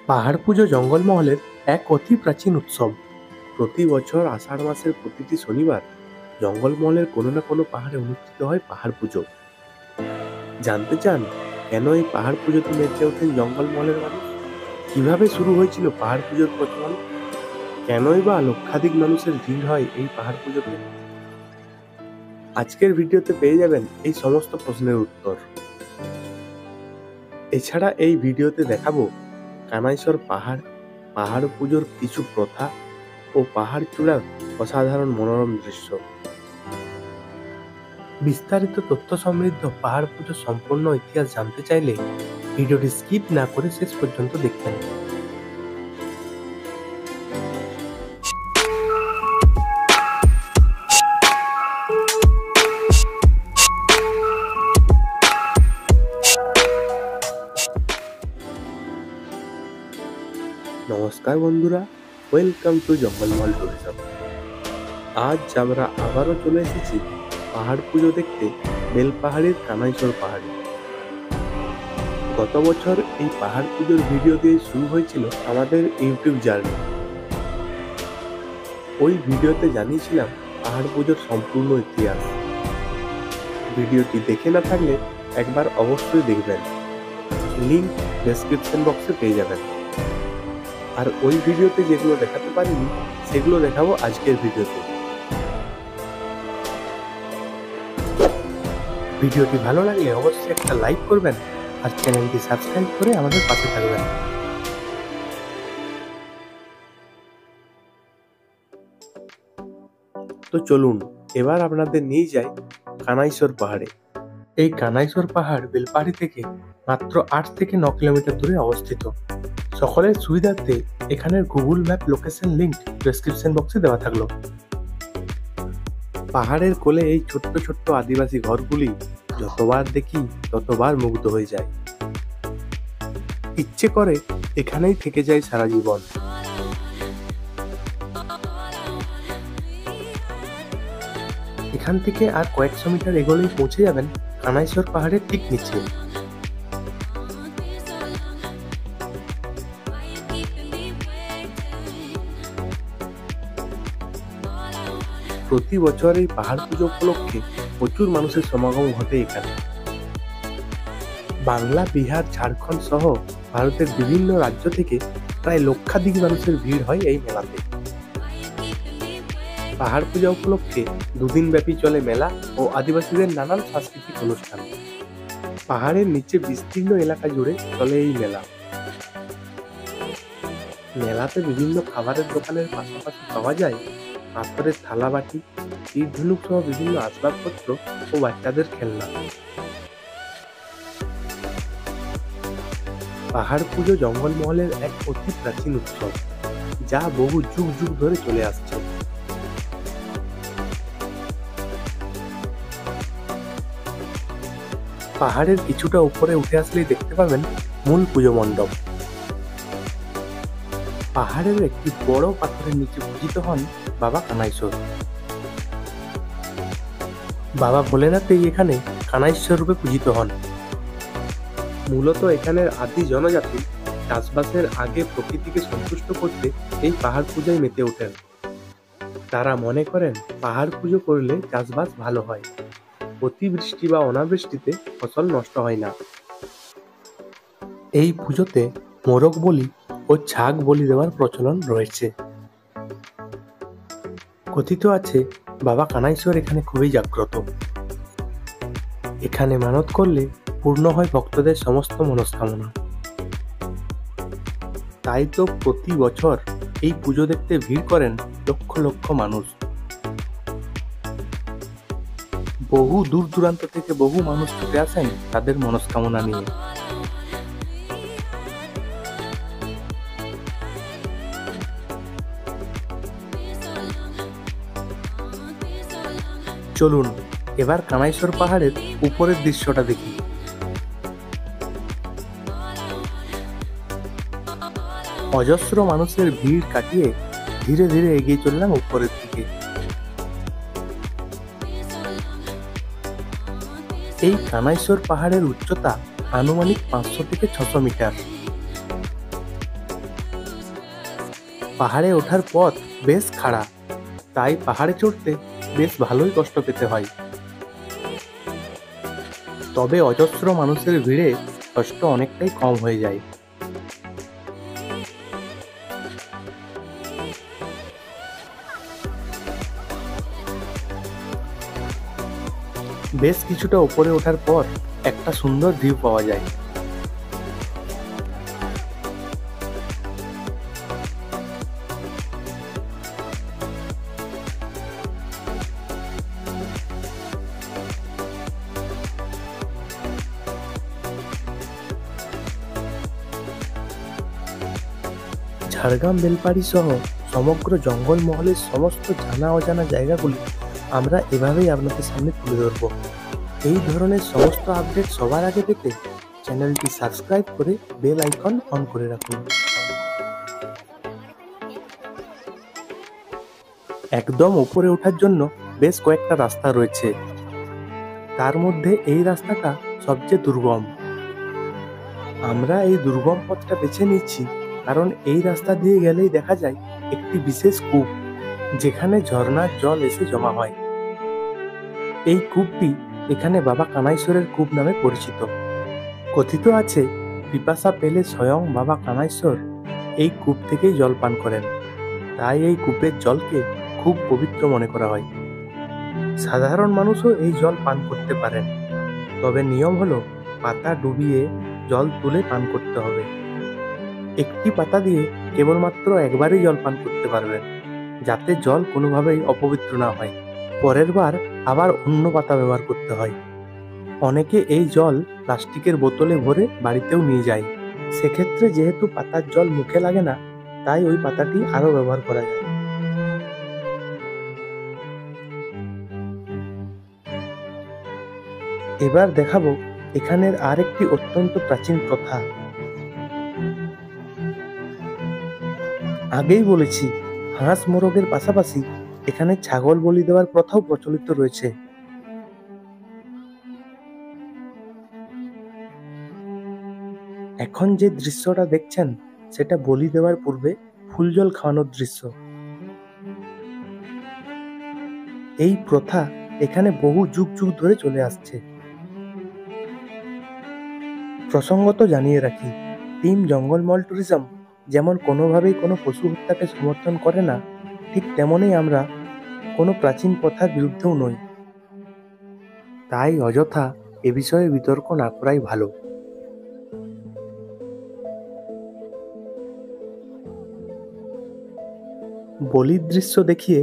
পাহাড় পুজো জঙ্গলমহলের এক অতি প্রাচীন উৎসব। প্রতি বছর আষাঢ় মাসের প্রতিটি শনিবার জঙ্গলমহলের কোনো না কোনো পাহাড়ে অনুষ্ঠিত হয় পাহাড় পুজো। জানতে চান কেন এই পাহাড় পুজোতে মেতে ওঠেন জঙ্গলমহলের মানুষ? কিভাবে শুরু হয়েছিল পাহাড় পুজোর প্রচলন? কেনই বা লক্ষাধিক মানুষের ভিড় হয় এই পাহাড় পুজোতে? আজকের ভিডিওতে পেয়ে যাবেন এই সমস্ত প্রশ্নের উত্তর। এছাড়া এই ভিডিওতে দেখাবো কানাইসর পাহাড় পুজোর কিছু প্রথা ও পাহাড় চূড়ার অসাধারণ মনোরম দৃশ্য। বিস্তারিত তথ্য সমৃদ্ধ পাহাড় পুজোর সম্পূর্ণ ইতিহাস জানতে চাইলে ভিডিওটি স্কিপ না করে শেষ পর্যন্ত দেখবেন। নমস্কার বন্ধুরা, ওয়েলকাম টু জঙ্গলমহল ট্যুরিজম। আজ আমরা আবারও চলে এসেছি পাহাড় পুজো দেখতে বেলপাহাড়ির কানাইসর পাহাড়ে। গত বছর এই পাহাড় পুজোর ভিডিও দিয়ে শুরু হয়েছিল আমাদের ইউটিউব জার্নি। ওই ভিডিওতে জানিয়েছিলাম পাহাড় পুজোর সম্পূর্ণ ইতিহাস। ভিডিওটি দেখে না থাকলে একবার অবশ্যই দেখবেন, লিংক ডেসক্রিপশন বক্সে পেয়ে যাবেন। আর ওই ভিডিওতে যেগুলো দেখাতে পারিনি সেগুলো দেখাবো আজকের ভিডিওতে। ভিডিওটি ভালো লাগলে অবশ্যই একটা লাইক করবেন আর চ্যানেলটি সাবস্ক্রাইব করে আমাদের পাশে থাকবেন। তো চলুন এবার আপনাদের নিয়ে যাই কানাইসর পাহাড়ে। এই কানাইসর পাহাড় বেলপাহাড়ি থেকে মাত্র 8 থেকে 9 কিলোমিটার দূরে অবস্থিত। সকলের সুবিধার্থে এখানের Google map location link description বক্সে দেওয়া থাকলো। পাহাড়ের কোলে এই ছোট্ট ছোট্ট আদিবাসী ঘরগুলি যতবার দেখি ততবার মুগ্ধ হয়ে যায়। ইচ্ছে করে এখানেই থেকে যায় সারা জীবন। এখান থেকে আর কয়েকশো মিটার এগোলেই পৌঁছে যাবেন কানাইসর পাহাড়ের ঠিক নিচে। প্রতি বছর এই পাহাড় পুজো উপলক্ষে প্রচুর মানুষের সমাগম ঘটে এখানে। বাংলা, বিহার, ঝাড়খণ্ড সহ ভারতের বিভিন্ন রাজ্য থেকে প্রায় লক্ষাধিক মানুষের ভিড় হয় এই মেলাতে। পাহাড় পূজা উপলক্ষে দুদিন ব্যাপী চলে মেলা ও আদিবাসীদের নানান সাংস্কৃতিক অনুষ্ঠান। পাহাড়ের নিচে বিস্তীর্ণ এলাকা জুড়ে চলে এই মেলা। মেলাতে বিভিন্ন খাবারের দোকানের পাশাপাশি পাওয়া যায় পাথরের থালাবাটি, তীর ধনুক সহ বিভিন্ন আসবাবপত্র ও বাচ্চাদের খেলনা। পাহাড় পুজো জঙ্গলমহলের এক অতি প্রাচীন উৎসব, যা বহু যুগ যুগ ধরে চলে আসছে। পাহাড়ের কিছুটা উপরে উঠে আসলেই দেখতে পাবেন মূল পুজো মণ্ডপ। পাহাড়ের একটি বড় পাথরের নিচে পূজিত হন বাবা কানাইসর। বাবা ভোলেনাথই এখানে কানাইসর রূপে পূজিত হন। মূলত এখানের আদি জনজাতি চাষবাসের আগে প্রকৃতিকে সন্তুষ্ট করতে এই পাহাড় পূজায় মেতে ওঠেন। তারা মনে করেন পাহাড় পুজো করলে চাষবাস ভালো হয়, অতিবৃষ্টি বা অনাবৃষ্টিতে ফসল নষ্ট হয় না। এই পুজোতে মোরগ বলি ও ছাগ বলি দেওয়ার প্রচলন রয়েছে। কথিত আছে বাবা কানাইসর এখানে খুবই জাগ্রত। এখানে মানত করলে পূর্ণ হয় ভক্তদের সমস্ত মনস্কামনা। তাই তো প্রতি বছর এই পুজো দেখতে ভিড় করেন লক্ষ লক্ষ মানুষ। বহু দূর দূরান্ত থেকে বহু মানুষ ছুটে আসেন তাদের মনস্কামনা নিয়ে। চলুন এবার কানাইসর পাহাড়ের উপরের দৃশ্যটা দেখি। অজস্র মানুষের ভিড় কাটিয়ে ধীরে ধীরে এগিয়ে চললাম উপরের দিকে। এই কানাইসর পাহাড়ের উচ্চতা আনুমানিক 500 থেকে 600 মিটার। পাহাড়ে ওঠার পথ বেশ খাড়া, তাই পাহাড়ে চড়তে বেশ ভালোই কষ্ট পেতে হয়। তবে অজস্র মানুষের ভিড়ে কষ্ট অনেকটাই কম হয়ে যায়। বেশ কিছুটা উপরে ওঠার পর একটা সুন্দর ভিউ পাওয়া যায়। ঝাড়গ্রাম বেলপাড়ি সহ সমগ্র জঙ্গলমহলের সমস্ত জানা অজানা জায়গাগুলি আমরা এভাবেই আপনাদের সামনে তুলে ধরব। এই ধরনের সমস্ত আপডেট সবার আগে পেতে চ্যানেলটি সাবস্ক্রাইব করে বেল আইকন অন করে রাখুন। একদম উপরে ওঠার জন্য বেশ কয়েকটা রাস্তা রয়েছে, তার মধ্যে এই রাস্তাটা সবচেয়ে দুর্গম। আমরা এই দুর্গম পথটা বেছে নিচ্ছি কারণ এই রাস্তা দিয়ে গেলেই দেখা যায় একটি বিশেষ কূপ, যেখানে ঝর্ণার জল এসে জমা হয়। এই কূপটি এখানে বাবা কানাইশ্বরের কূপ নামে পরিচিত। কথিত আছে পিপাসা পেলে স্বয়ং বাবা কানাইশ্বর এই কূপ থেকেই জল পান করেন, তাই এই কূপের জলকে খুব পবিত্র মনে করা হয়। সাধারণ মানুষও এই জল পান করতে পারেন, তবে নিয়ম হলো পাতা ডুবিয়ে জল তুলে পান করতে হবে। একটি পাতা দিয়ে কেবলমাত্র একবারই জল পান করতে পারবেন, যাতে জল কোনোভাবেই অপবিত্র না হয়। পরের বার আবার অন্য পাতা ব্যবহার করতে হয়। অনেকে এই জল প্লাস্টিকের বোতলে ভরে বাড়িতেও নিয়ে যায়। সেক্ষেত্রে যেহেতু পাতার জল মুখে লাগে না, তাই ওই পাতাটি আরও ব্যবহার করা যায়। এবার দেখাবো এখানের আরেকটি অত্যন্ত প্রাচীন প্রথা। আগেই বলেছি, হাঁস মোরগের পাশাপাশি এখানে ছাগল বলি দেওয়ার প্রথাও প্রচলিত রয়েছে। এখন যে দৃশ্যটা দেখছেন সেটা বলি দেওয়ার পূর্বে ফুল জল খাওয়ানোর দৃশ্য। এই প্রথা এখানে বহু যুগ যুগ ধরে চলে আসছে। প্রসঙ্গত জানিয়ে রাখি, টিম জঙ্গলমহল ট্যুরিজম যেমন কোনোভাবেই কোনো পশু হত্যাকে সমর্থন করে না, ঠিক তেমনই আমরা কোনো প্রাচীন প্রথার বিরুদ্ধেও নই। তাই অযথা এ বিষয়ে বিতর্ক না করাই ভালো। বলির দৃশ্য দেখিয়ে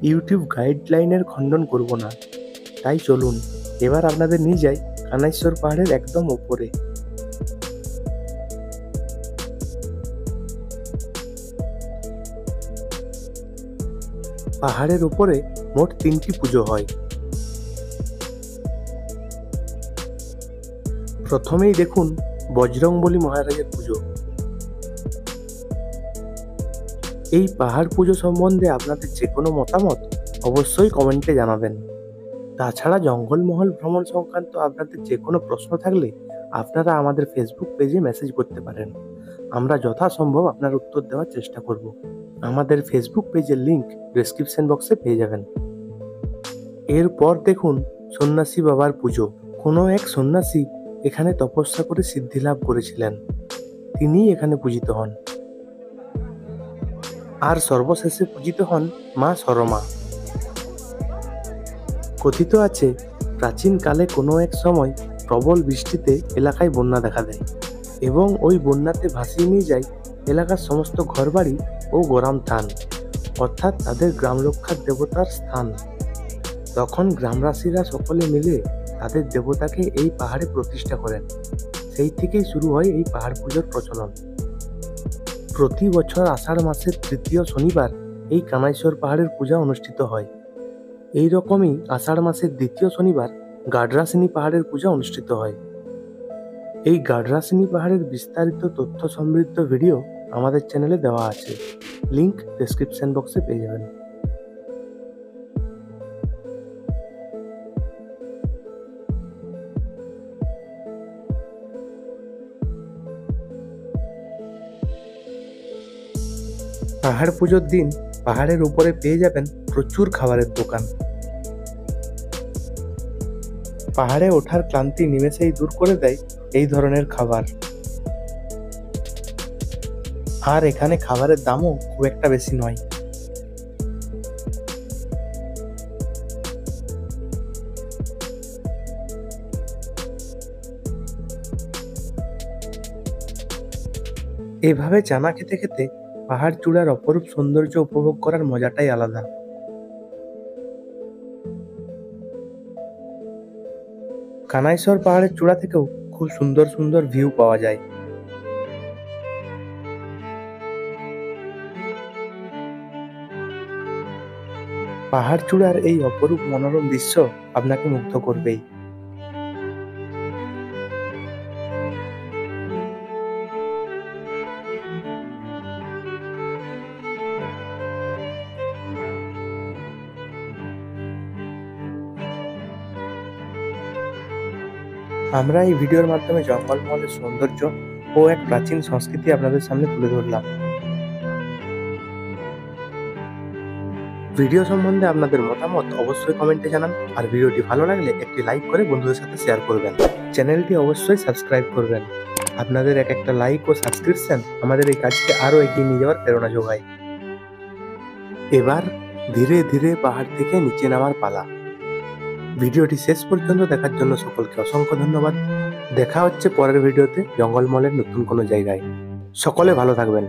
ইউটিউব গাইডলাইনের খণ্ডন করব না, তাই চলুন এবার আপনাদের নিয়ে যাই কানাইশ্বর পাহাড়ের একদম উপরে। পাহাড়ের উপরে মোট 3টি পুজো হয়। প্রথমেই দেখুন বজরংবলী মহারাজের পুজো। এই পাহাড় পুজো সম্বন্ধে আপনাদের যে কোনো মতামত অবশ্যই কমেন্টে জানাবেন। তাছাড়া জঙ্গলমহল ভ্রমণ সংক্রান্ত আপনাদের যে কোনো প্রশ্ন থাকলে আপনারা আমাদের ফেসবুক পেজে মেসেজ করতে পারেন। আমরা যথাসম্ভব আপনার উত্তর দেওয়ার চেষ্টা করব। আমাদের ফেসবুক পেজের লিংক ডেসক্রিপশন বক্সে পেয়ে যাবেন। এরপর দেখুন সন্ন্যাসী বাবার পুজো। কোনো এক সন্ন্যাসী এখানে তপস্যা করে সিদ্ধি লাভ করেছিলেন, তিনিই এখানে পূজিত হন। আর সর্বশেষে পূজিত হন মা সরমা। কথিত আছে প্রাচীনকালে কোনো এক সময় প্রবল বৃষ্টিতে এলাকায় বন্যা দেখা দেয় এবং ওই বন্যাতে ভাসিয়ে নিয়ে যায় এলাকার সমস্ত ঘরবাড়ি ও গোরাম থান, অর্থাৎ তাদের গ্রাম রক্ষার দেবতার স্থান। তখন গ্রামবাসীরা সকলে মিলে তাদের দেবতাকে এই পাহাড়ে প্রতিষ্ঠা করেন। সেই থেকেই শুরু হয় এই পাহাড় পুজোর প্রচলন। প্রতি বছর আষাঢ় মাসের 3য় শনিবার এই কানাইশ্বর পাহাড়ের পূজা অনুষ্ঠিত হয়। এই রকমই আষাঢ় মাসের 2য় শনিবার গাডরাসিনী পাহাড়ের পূজা অনুষ্ঠিত হয়। এই গাডরাসিনী পাহাড়ের বিস্তারিত তথ্য সমৃদ্ধ ভিডিও আমাদের চ্যানেলে দেওয়া আছে, লিংক ডেসক্রিপশন বক্সে পেয়ে যাবেন। পাহাড় পুজোর দিন পাহাড়ের উপরে পেয়ে যাবেন প্রচুর খাবারের দোকান। পাহাড়ে ওঠার ক্লান্তি নিমেষেই দূর করে দেয় এই ধরনের খাবার। আর এখানে খাবারের দামও খুব একটা বেশি নয়। এভাবে চানা খেতে খেতে পাহাড় চূড়ার অপরূপ সৌন্দর্য উপভোগ করার মজাটাই আলাদা। কানাইসর পাহাড়ের চূড়া থেকেও খুব সুন্দর সুন্দর ভিউ পাওয়া যায়। পাহাড় চূড়ার এই অপরূপ মনোরম দৃশ্য আপনাকে মুগ্ধ করবেই। আমরা এই ভিডিওর মাধ্যমে জঙ্গলমহলের সৌন্দর্য ও এক প্রাচীন সংস্কৃতি আপনাদের সামনে তুলে ধরলাম। ভিডিও সম্বন্ধে আপনাদের মতামত অবশ্যই কমেন্টে জানান, আর ভিডিওটি ভালো লাগলে একটি লাইক করে বন্ধুদের সাথে শেয়ার করবেন। চ্যানেলটি অবশ্যই সাবস্ক্রাইব করবেন। আপনাদের এক একটা লাইক ও সাবস্ক্রিপশন আমাদের এই কাজকে আরো এগিয়ে নিয়ে যাওয়ার প্রেরণা যোগায়। এবার ধীরে ধীরে পাহাড় থেকে নিচে নামার পালা। ভিডিওটি শেষ পর্যন্ত দেখার জন্য সকলকে অসংখ্য ধন্যবাদ। দেখা হচ্ছে পরের ভিডিওতে জঙ্গলমহলের নতুন কোনো জায়গায়। সকলে ভালো থাকবেন।